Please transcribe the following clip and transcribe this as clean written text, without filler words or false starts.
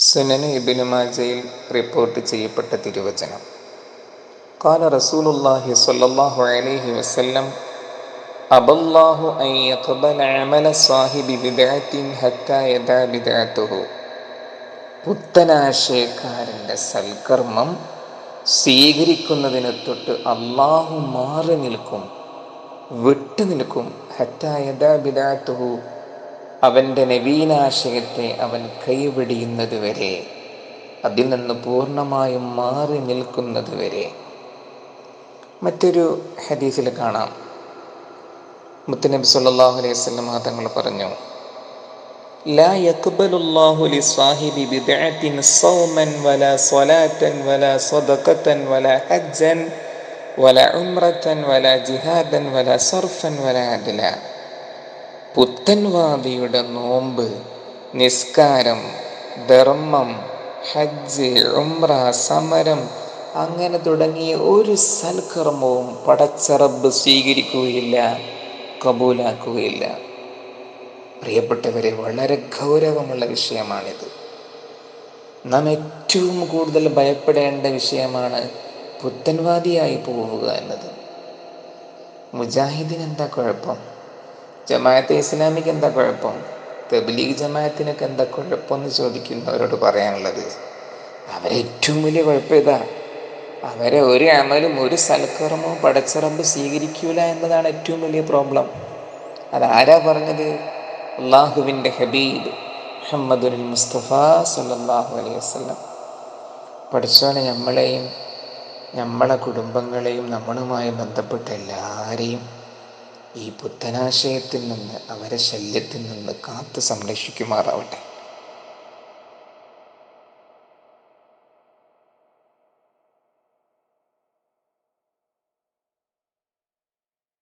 സുനന് Ibnu മാജയിൽ report ചെയ്യപ്പെട്ട തിരുവചനം. ഖാല റസൂലുള്ളാഹി സ്വല്ലല്ലാഹു അലൈഹി വസല്ലം അബല്ലാഹു അൻ യഖ്ബല അമല സാഹിബി ബിദ്അത്തിൻ ഹത്താ യദഅ ബിദ്അത്തുഹു. പുത്തനാശയക്കാരൻ്റെ സൽക്കർമ്മം സ്വീകരിക്കുന്നതിന് തൊട്ട് അള്ളാഹു മാറി നിൽക്കും, വിട്ടുനിൽക്കും. ഹത്താ യദഅ ബിദ്അത്തുഹു, അവൻ്റെ നവീനാശയത്തെ അവൻ കൈവെടിയുന്നത് വരെ, അതിൽ നിന്ന് പൂർണ്ണമായും മാറി നിൽക്കുന്നത് വരെ. മറ്റൊരു ഹദീസിൽ കാണാം, മുത്തുനബി സല്ലല്ലാഹു അലൈഹി വസല്ലം തങ്ങൾ പറഞ്ഞു, ലാ യഖ്ബലുല്ലാഹു ലിസ്വാഹിബി ബിദ്അത്തിൻ സൗമൻ വലാ സ്വലാത്തൻ വലാ സദഖത്തൻ വലാ ഹജ്ജൻ വലാ ഉംറത്തൻ വലാ ജിഹാദൻ വലാ സർഫൻ വലാ അദ്ല. പുത്തൻവാദിയുടെ നോമ്പ്, നിസ്കാരം, ധർമ്മം, ഹജ്ജ്, ഉംറ, സമരം, അങ്ങനെ തുടങ്ങിയ ഒരു സൽക്കർമ്മവും പടച്ച റബ്ബ് സ്വീകരിക്കുകയില്ല, കബൂലാക്കുകയില്ല. പ്രിയപ്പെട്ടവരെ, വളരെ ഗൗരവമുള്ള വിഷയമാണിത്. നാം ഏറ്റവും കൂടുതൽ ഭയപ്പെടേണ്ട വിഷയമാണ് പുത്തൻവാദിയായി പോവുക എന്നത്. മുജാഹിദിന് എന്താ കുഴപ്പം? ജമാഅത്തെ ഇസ്ലാമിക്ക് എന്താ കുഴപ്പം? തബ്ലീഗ് ജമാഅത്തിനൊക്കെ എന്താ കുഴപ്പം എന്ന് ചോദിക്കുന്നവരോട് പറയാനുള്ളത്, അവരെ ഏറ്റവും വലിയ കുഴപ്പം ഇതാ. അവരെ ഒരു അമലും ഒരു സൽക്കർമ്മവും പടച്ച റബ്ബ് സ്വീകരിക്കൂല എന്നതാണ് ഏറ്റവും വലിയ പ്രോബ്ലം. അതാരാ പറഞ്ഞത്? അള്ളാഹുവിൻ്റെ ഹബീബ് മുഹമ്മദുൽ മുസ്തഫ സല്ലല്ലാഹു അലൈഹി വസല്ലം. പഠിച്ചോനെ, നമ്മളെയും നമ്മളെ കുടുംബങ്ങളെയും നമ്മളുമായി ബന്ധപ്പെട്ട എല്ലാവരെയും ഈ പുത്തനാശയത്തിൽ നിന്ന്, അവരെ ശല്യത്തിൽ നിന്ന് കാത്തു സംരക്ഷിക്കുമാറാവട്ടെ.